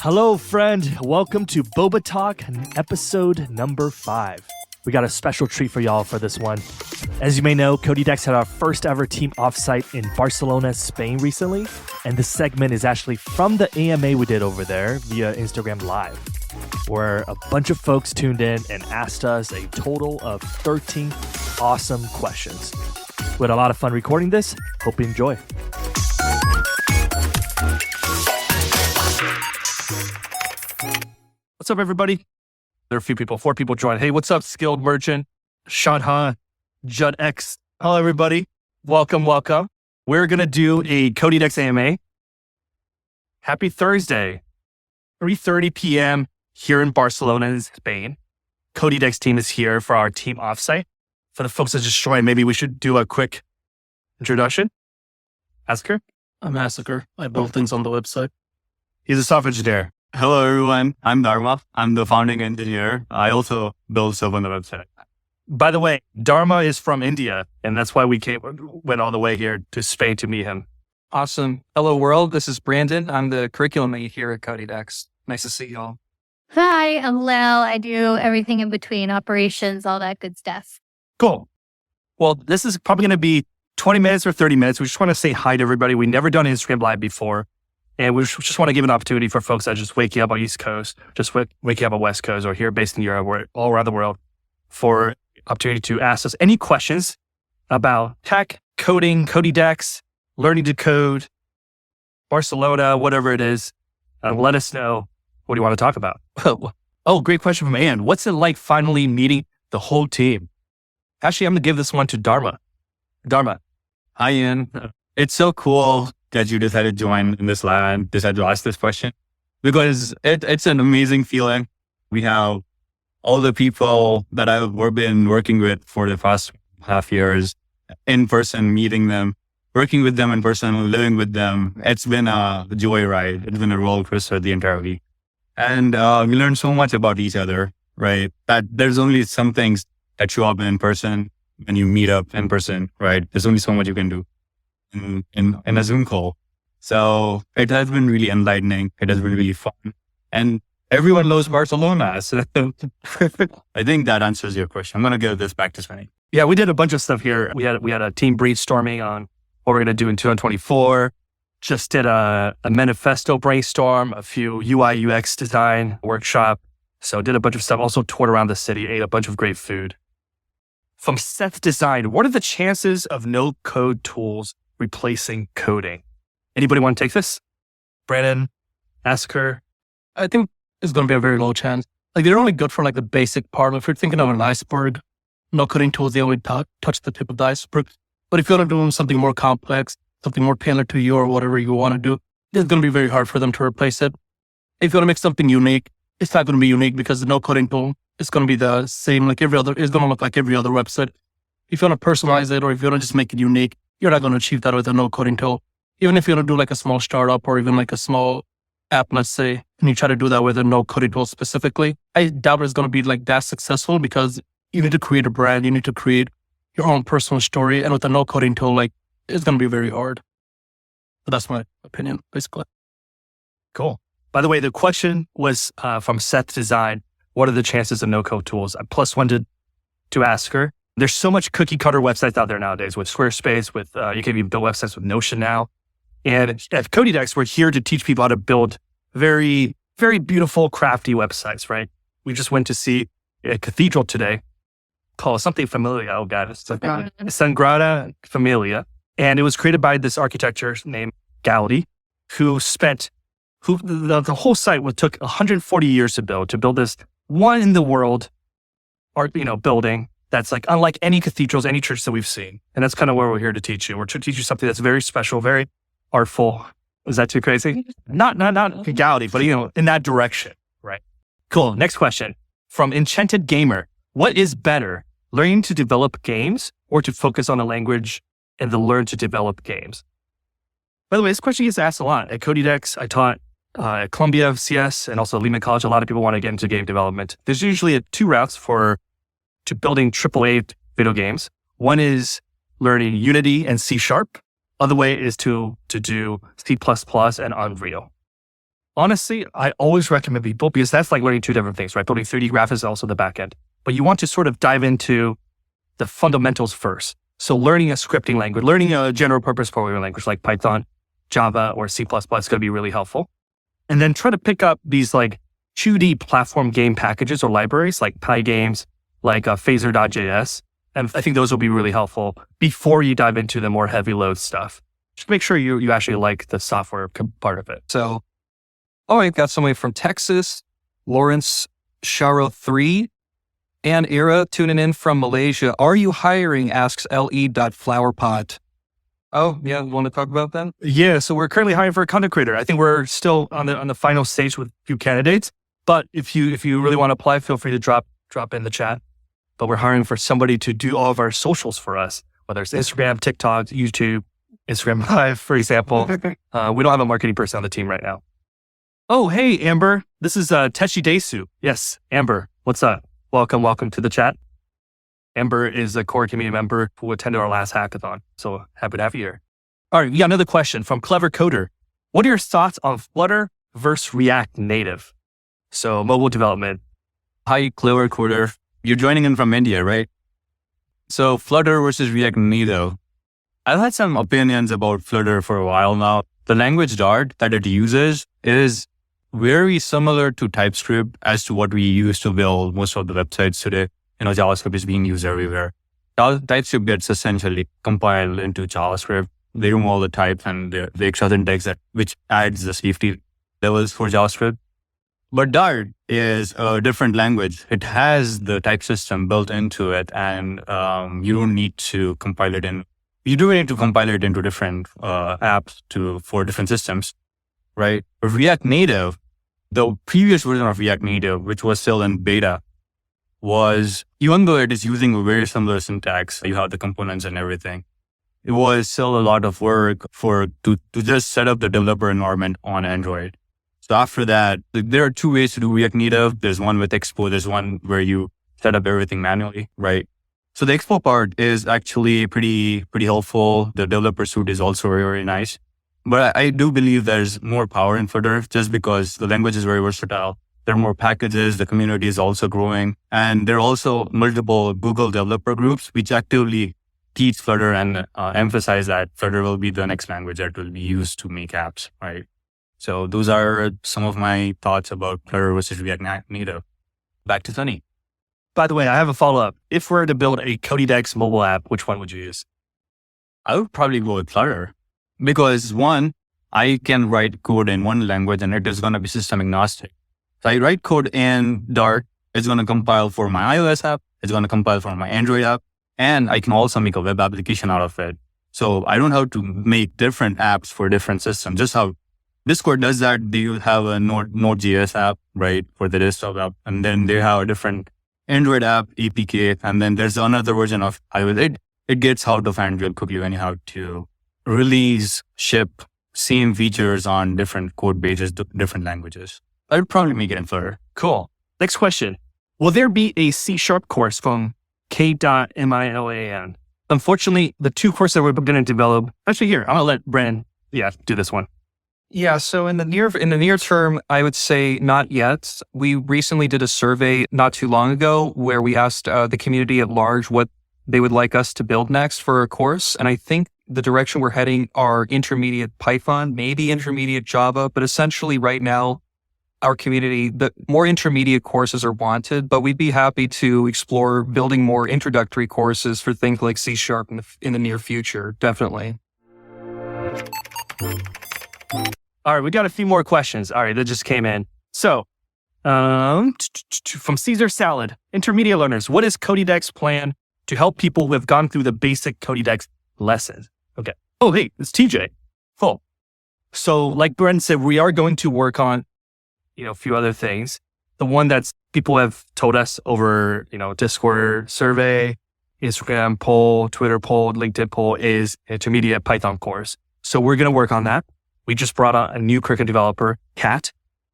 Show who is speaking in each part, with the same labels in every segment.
Speaker 1: Hello, friend. Welcome to Boba Talk, episode number 5. We got a special treat for y'all for this one. As you may know, Codédex had our first ever team offsite in Barcelona, Spain recently, and this segment is actually from the AMA we did over there via Instagram Live, where a bunch of folks tuned in and asked us a total of 13 awesome questions. We had a lot of fun recording this. Hope you enjoy. What's up, everybody? There are a few people, 4 people joined. Hey, what's up, Skilled Merchant, Shadha, Judd X. Hello, everybody. Welcome. We're going to do a Codédex AMA. Happy Thursday, 3:30 p.m. here in Barcelona, Spain. Codédex team is here for our team offsite. For the folks that just joined, maybe we should do a quick introduction. Asiqur?
Speaker 2: I'm Asiqur. I build things on the website.
Speaker 1: He's a software engineer.
Speaker 3: Hello, everyone. I'm Dharma. I'm the founding engineer. I also build stuff on the website.
Speaker 1: By the way, Dharma is from India, and that's why we went all the way here to Spain to meet him.
Speaker 4: Awesome. Hello, world. This is Brandon. I'm the curriculum lead here at Codédex. Nice to see y'all.
Speaker 5: Hi, I'm Lil. I do everything in between, operations, all that good stuff.
Speaker 1: Cool. Well, this is probably going to be 20 minutes or 30 minutes. We just want to say hi to everybody. We've never done Instagram Live before. And we just want to give an opportunity for folks that just waking up on East Coast, just waking up on West Coast, or here based in Europe, or all around the world, for opportunity to ask us any questions about tech, coding, Codédex, learning to code, Barcelona, whatever it is. Let us know what do you want to talk about. Oh, great question from Ann. What's it like finally meeting the whole team? Actually, I'm going to give this one to Dharma. Dharma.
Speaker 3: Hi, Ian. It's so cool that you decided to join in this lab and decided to ask this question, because it's an amazing feeling. We have all the people that I've been working with for the past half years in person, meeting them, working with them in person, living with them. It's been a joyride. It's been a roller coaster the entire week. And we learned so much about each other, right? That there's only some things that show up in person when you meet up in person, right? There's only so much you can do in a Zoom call. So it has been really enlightening. It has been really fun. And everyone loves Barcelona. So I think that answers your question. I'm going to give this back to Sonny.
Speaker 1: Yeah, we did a bunch of stuff here. We had a team brainstorming on what we're going to do in 2024. Just did a manifesto brainstorm, a few UI UX design workshop. So did a bunch of stuff. Also toured around the city, ate a bunch of great food. From Seth Design, what are the chances of no code tools replacing coding? Anybody want to take this? Brandon, Asiqur?
Speaker 2: I think it's going to be a very low chance. Like, they're only good for like the basic part. If you're thinking of an iceberg, no coding tools, they only touch the tip of the iceberg. But if you're doing something more complex, something more tailored to you or whatever you want to do, it's going to be very hard for them to replace it. If you want to make something unique, it's not going to be unique because the no coding tool is going to be the same like every other. It's going to look like every other website. If you want to personalize it or if you want to just make it unique, you're not going to achieve that with a no coding tool. Even if you want to do like a small startup or even like a small app, let's say, and you try to do that with a no coding tool specifically, I doubt it's going to be like that successful because you need to create a brand. You need to create your own personal story. And with a no coding tool, like, it's going to be very hard. But that's my opinion, basically.
Speaker 1: Cool. By the way, the question was from Seth Design. What are the chances of no-code tools? I plus one to Asiqur. There's so much cookie-cutter websites out there nowadays with Squarespace, with you can even build websites with Notion now. And at Codédex, we're here to teach people how to build very, very beautiful, crafty websites, right? We just went to see a cathedral today called something Familia. Oh, God. It's Sagrada Familia. And it was created by this architecture named Gaudi, the whole site took 140 years to build this one in the world art, building that's like unlike any cathedrals, any church that we've seen. And that's kind of where we're here to teach you. We're to teach you something that's very special, very artful. Is that too crazy? Not Gaudi, but in that direction, right? Cool. Next question from Enchanted Gamer. What is better, learning to develop games or to focus on a language and then learn to develop games? By the way, this question gets asked a lot. At Codédex, I taught at Columbia CS and also Lehman College. A lot of people want to get into game development. There's usually 2 routes to building AAA video games. One is learning Unity and C#. Other way is to do C++ and Unreal. honestly, I always recommend people, because that's like learning two different things, right? Building 3D graphics is also the back end. But you want to sort of dive into the fundamentals first. So learning a scripting language, learning a general purpose programming language like Python, Java, or C++ is going to be really helpful. And then try to pick up these like 2D platform game packages or libraries like PyGames, like phaser.js. And I think those will be really helpful before you dive into the more heavy load stuff. Just make sure you actually like the software part of it.
Speaker 4: So, we've got somebody from Texas, Lawrence Sharo 3, and Ira tuning in from Malaysia. Are you hiring? Asks le.flowerpot. Oh, yeah. Want to talk about that?
Speaker 1: Yeah, so we're currently hiring for a content creator. I think we're still on the final stage with a few candidates. But if you really want to apply, feel free to drop in the chat. But we're hiring for somebody to do all of our socials for us, whether it's Instagram, TikTok, YouTube, Instagram Live, for example. We don't have a marketing person on the team right now. Oh, hey, Amber. This is Techi Desu. Yes, Amber. What's up? Welcome to the chat. Amber is a core community member who attended our last hackathon. So happy to have you here. All right, we got another question from Clever Coder. What are your thoughts on Flutter versus React Native? So mobile development.
Speaker 3: Hi, Clever Coder. You're joining in from India, right? So Flutter versus React Native. I've had some opinions about Flutter for a while now. The language Dart that it uses is very similar to TypeScript as to what we use to build most of the websites today. JavaScript is being used everywhere. TypeScript gets essentially compiled into JavaScript. They remove all the types and the extra syntax which adds the safety levels for JavaScript. But Dart is a different language. It has the type system built into it, and you don't need to compile it in. You do need to compile it into different apps for different systems, right? But React Native, the previous version of React Native, which was still in beta, was, even though it is using a very similar syntax, you have the components and everything, it was still a lot of work to just set up the developer environment on Android. So after that, there are two ways to do React Native. There's one with Expo. There's one where you set up everything manually, right? So the Expo part is actually pretty helpful. The developer suite is also very, very nice. But I do believe there's more power in Flutter just because the language is very versatile. There are more packages. The community is also growing. And there are also multiple Google developer groups which actively teach Flutter and emphasize that Flutter will be the next language that will be used to make apps, right? So those are some of my thoughts about Flutter versus React Native. Back to Sonny.
Speaker 1: By the way, I have a follow-up. If we're to build a Codédex mobile app, which one would you use?
Speaker 3: I would probably go with Flutter because one, I can write code in one language and it is going to be system agnostic. So I write code in Dart. It's going to compile for my iOS app. It's going to compile for my Android app. And I can also make a web application out of it. So I don't have to make different apps for different systems. Just how Discord does that. They have a Node.js app, right, for the desktop app. And then they have a different Android app, APK. And then there's another version of iOS. It gets out of Android quickly when you have to release, ship same features on different code bases, different languages. I would probably make it in Flutter.
Speaker 1: Cool. Next question. Will there be a C# course from K.Milan? Unfortunately, the two courses that we're going to develop, actually here, I'm going to let Brandon, do this one.
Speaker 4: Yeah, so in the near term, I would say not yet. We recently did a survey not too long ago where we asked the community at large what they would like us to build next for a course. And I think the direction we're heading are intermediate Python, maybe intermediate Java, but essentially right now, our community, the more intermediate courses are wanted, but we'd be happy to explore building more introductory courses for things like C# in the near future, definitely.
Speaker 1: All right, we got a few more questions. All right, that just came in. So, from Caesar Salad, intermediate learners, what is Codédex plan to help people who have gone through the basic Codédex lessons? Okay. Oh, hey, it's TJ. Cool. So, like Bren said, we are going to work on, a few other things. The one that's people have told us over, Discord survey, Instagram poll, Twitter poll, LinkedIn poll is intermediate Python course. So we're going to work on that. We just brought on a new curriculum developer, Kat,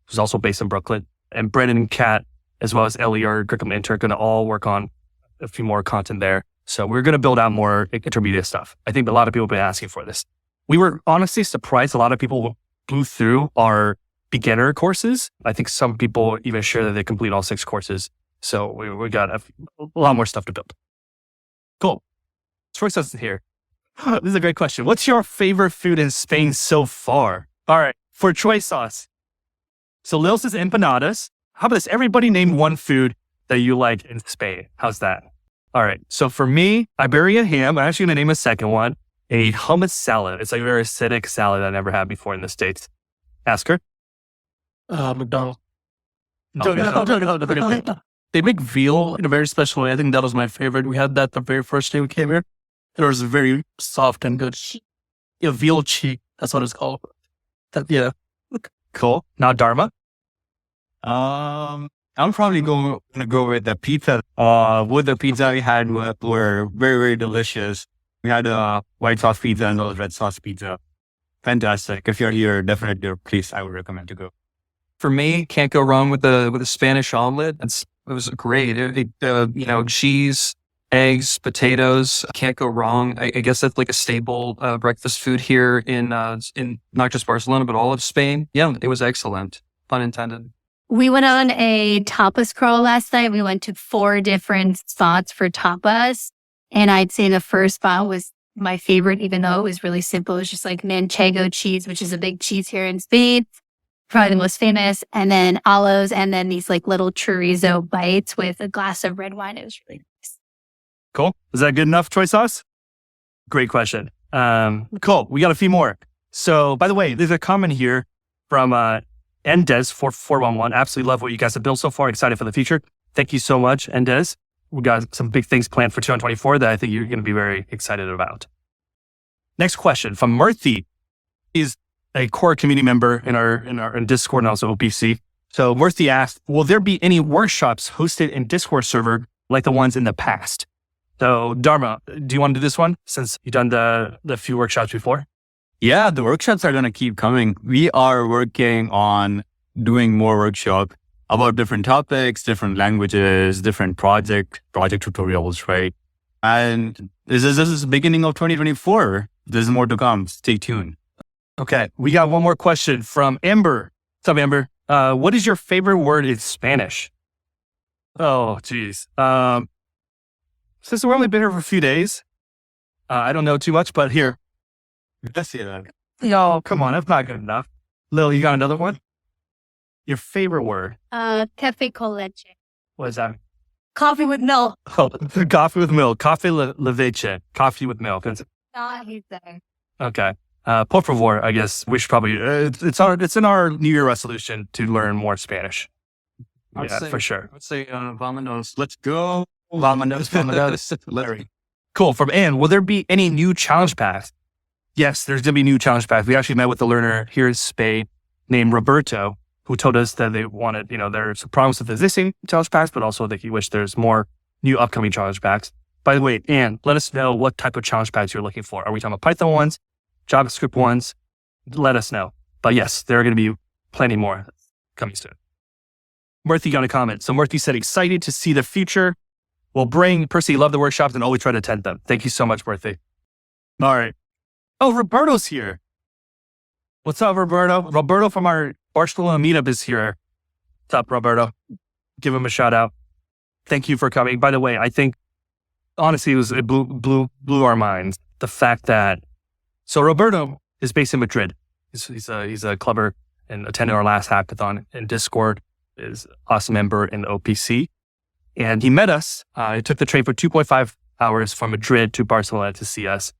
Speaker 1: who's also based in Brooklyn. And Brendan and Kat, as well as Ellie, our curriculum intern, are going to all work on a few more content there. So we're going to build out more intermediate stuff. I think a lot of people have been asking for this. We were honestly surprised a lot of people blew through our beginner courses. I think some people even share that they complete all 6 courses. So we got a lot more stuff to build. Cool. Troy says here. This is a great question. What's your favorite food in Spain so far? All right. For Troy sauce. So Lil says empanadas. How about this? Everybody name one food that you like in Spain. How's that? All right. So for me, Iberian ham. I'm actually going to name a second one. A hummus salad. It's like a very acidic salad I never had before in the States. Asiqur?
Speaker 2: McDonald's.
Speaker 1: No.
Speaker 2: They make veal in a very special way. I think that was my favorite. We had that the very first day we came here. It was very soft and good. Yeah, veal cheek. That's what it's called. Yeah.
Speaker 1: Cool. Now Dharma?
Speaker 3: I'm probably going to go with the pizza. With the pizza we had were very, very delicious. We had a white sauce pizza and a red sauce pizza. Fantastic. If you're here, definitely a place I would recommend to go.
Speaker 4: For me, can't go wrong with a Spanish omelet. It was great. Cheese, eggs, potatoes. Can't go wrong. I guess that's like a staple breakfast food here in not just Barcelona, but all of Spain. Yeah, it was excellent. Pun intended.
Speaker 5: We went on a tapas crawl last night. We went to 4 different spots for tapas. And I'd say the first spot was my favorite, even though it was really simple. It was just like manchego cheese, which is a big cheese here in Spain. Probably the most famous. And then olives, and then these like little chorizo bites with a glass of red wine. It was really nice.
Speaker 1: Cool. Is that good enough, Troy sauce? Great question. Cool. We got a few more. So, by the way, there's a comment here from Endes4411. Absolutely love what you guys have built so far. Excited for the future. Thank you so much, Endes. We got some big things planned for 2024 that I think you're going to be very excited about. Next question from Murthy. He's a core community member in our Discord and also OPC. So Murthy asked, will there be any workshops hosted in Discord server like the ones in the past? So Dharma, do you want to do this one since you've done the few workshops before?
Speaker 3: Yeah, the workshops are going to keep coming. We are working on doing more workshops about different topics, different languages, different project tutorials, right? And this is the beginning of 2024. There's more to come. Stay tuned.
Speaker 1: Okay, we got one more question from Amber. What's up, Amber? What is your favorite word in Spanish? Oh, geez. Since we've only been here for a few days, I don't know too much, but here.
Speaker 3: Let's see that.
Speaker 1: Yo, come on, that's not good enough. Lil, you got another one? Your favorite word?
Speaker 5: Café con leche.
Speaker 1: What is that?
Speaker 5: Coffee with milk.
Speaker 1: Oh, coffee with milk. Coffee la leche. Coffee with milk.
Speaker 5: Not he's there.
Speaker 1: Okay. Por favor, I guess we should probably, it's in our New Year resolution to learn more Spanish. For sure.
Speaker 2: I would say vámonos.
Speaker 3: Let's go.
Speaker 2: Vámonos.
Speaker 3: Larry.
Speaker 1: Cool. From Anne, will there be any new challenge paths? Yes, there's going to be new challenge paths. We actually met with a learner here in Spain named Roberto, who told us that they wanted, there's some problems with existing challenge packs, but also that he wished there's more new upcoming challenge packs. By the way, Anne, let us know what type of challenge packs you're looking for. Are we talking about Python ones, JavaScript ones? Let us know. But yes, there are going to be plenty more coming soon. Murthy got a comment. So Murthy said, excited to see the future. We'll bring, Percy, love the workshops and always try to attend them. Thank you so much, Murthy. All right. Oh, Roberto's here. What's up, Roberto? Roberto from our Barcelona meetup is here. What's up, Roberto? Give him a shout out. Thank you for coming. By the way, I think, honestly, it blew our minds. The fact that, so Roberto is based in Madrid. He's a clever and attended our last hackathon in Discord, is an awesome member in the OPC. And he met us. He took the train for 2.5 hours from Madrid to Barcelona to see us.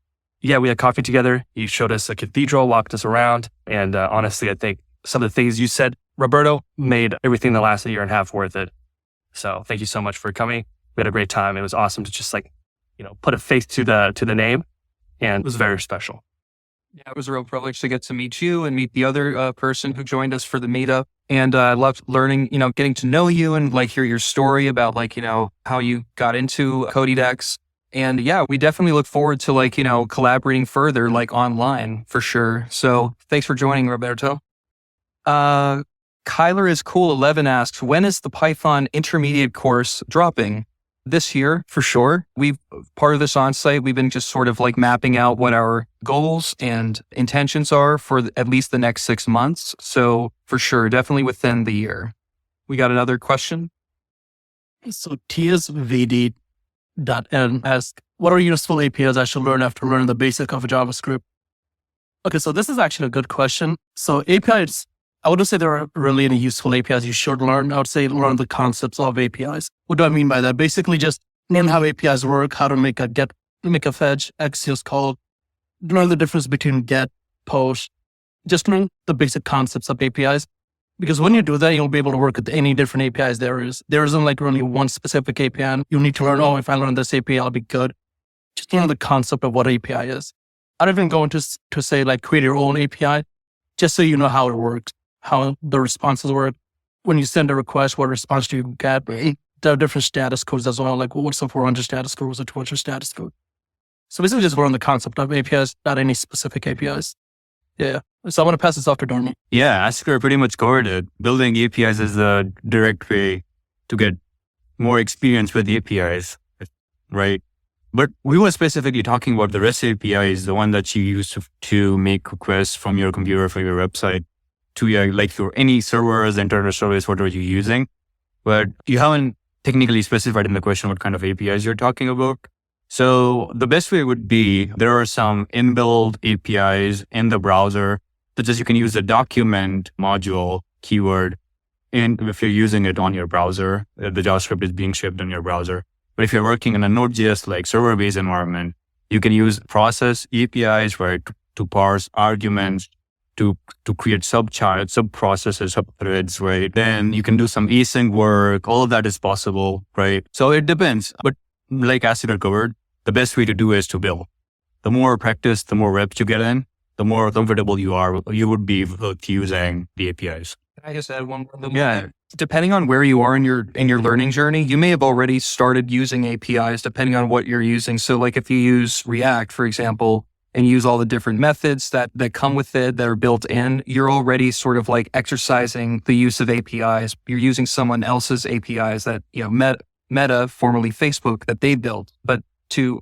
Speaker 1: Yeah, we had coffee together. He showed us a cathedral, walked us around. And honestly, I think some of the things you said, Roberto, made everything the last year and a half worth it. So thank you so much for coming. We had a great time. It was awesome to just put a face to the name. And it was very special.
Speaker 4: Yeah, it was a real privilege to get to meet you and meet the other person who joined us for the meetup. And I loved learning, getting to know you and hear your story about how you got into Codédex. And yeah, we definitely look forward to collaborating further online for sure. So thanks for joining, Roberto. Kyler is cool 11 asks, when is the Python intermediate course dropping? this year for sure. Part of this on-site, we've been just sort of like mapping out what our goals and intentions are for at least the next 6 months. So for sure, definitely within the year. We got another question.
Speaker 2: So TSVD.N asks, what are useful APIs I should learn after learning the basic of JavaScript? Okay, so this is actually a good question. So APIs, I wouldn't say there are really any useful APIs you should learn. I would say learn the concepts of APIs. What do I mean by that? Basically just learn how APIs work, how to make a get, make a fetch, Axios call, learn the difference between get, post, just learn the basic concepts of APIs. Because when you do that, you'll be able to work with any different APIs there is. There isn't like really one specific API. You'll need to learn, if I learn this API, I'll be good. Just learn the concept of what API is. I don't even go into to say like create your own API, just so you know how it works, how the responses work. When you send a request, what response do you get? There are different status codes as well. Like what's the 400 status code? What's the 200 status code? So basically just learn the concept of APIs, not any specific APIs. Yeah. So I'm going to pass this off to Dharma.
Speaker 3: Yeah, Asiqur pretty much covered it. Building APIs is a direct way to get more experience with APIs, right? But we were specifically talking about the REST APIs, the one that you use to make requests from your computer, from your website, to your any servers, internet service, whatever you're using. But you haven't technically specified in the question what kind of APIs you're talking about. So the best way would be, there are some inbuilt APIs in the browser, such as you can use the document module keyword, and if you're using it on your browser, the JavaScript is being shipped on your browser. But if you're working in a Node.js like server-based environment, you can use process APIs, right, to parse arguments, to create sub-processes, sub-threads, right? Then you can do some async work. All of that is possible, right? So it depends. But like Asiqur covered, the best way to do is to build. The more practice, the more reps you get in, the more comfortable you would be with using the APIs.
Speaker 4: Can I just add one more?
Speaker 3: Yeah.
Speaker 4: Depending on where you are in your learning journey, you may have already started using APIs depending on what you're using. So like if you use React, for example, and use all the different methods that come with it that are built in, you're already sort of like exercising the use of APIs. You're using someone else's APIs that, Meta, formerly Facebook, that they built. But to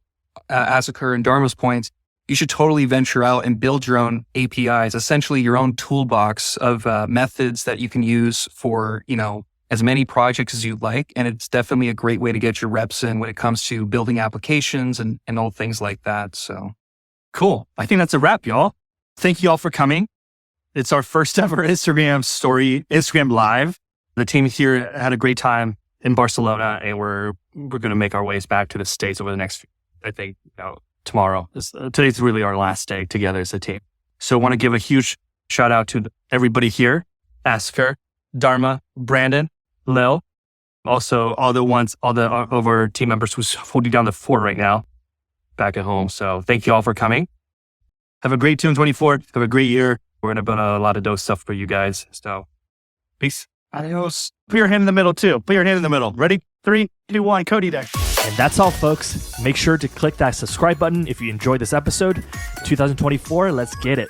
Speaker 4: Asiqur and Dharma's points, you should totally venture out and build your own APIs, essentially your own toolbox of methods that you can use for, as many projects as you'd like. And it's definitely a great way to get your reps in when it comes to building applications and all things like that. So
Speaker 1: Cool. I think that's a wrap, y'all. Thank you all for coming. It's our first ever Instagram Live. The team here had a great time in Barcelona, and we're going to make our ways back to the States over the next, I think, tomorrow. Today's really our last day together as a team. So I want to give a huge shout out to everybody here, Asiqur, Dharma, Brandon, Lil, also all the other team members who's holding down the fort right now back at home. So thank you all for coming. Have a great 2024. Have a great year. We're going to build a lot of those stuff for you guys. So peace. Adios. Put your hand in the middle too. Put your hand in the middle. Ready? 3, 2, 1, Codédex.
Speaker 6: And that's all, folks. Make sure to click that subscribe button if you enjoyed this episode. 2024, let's get it.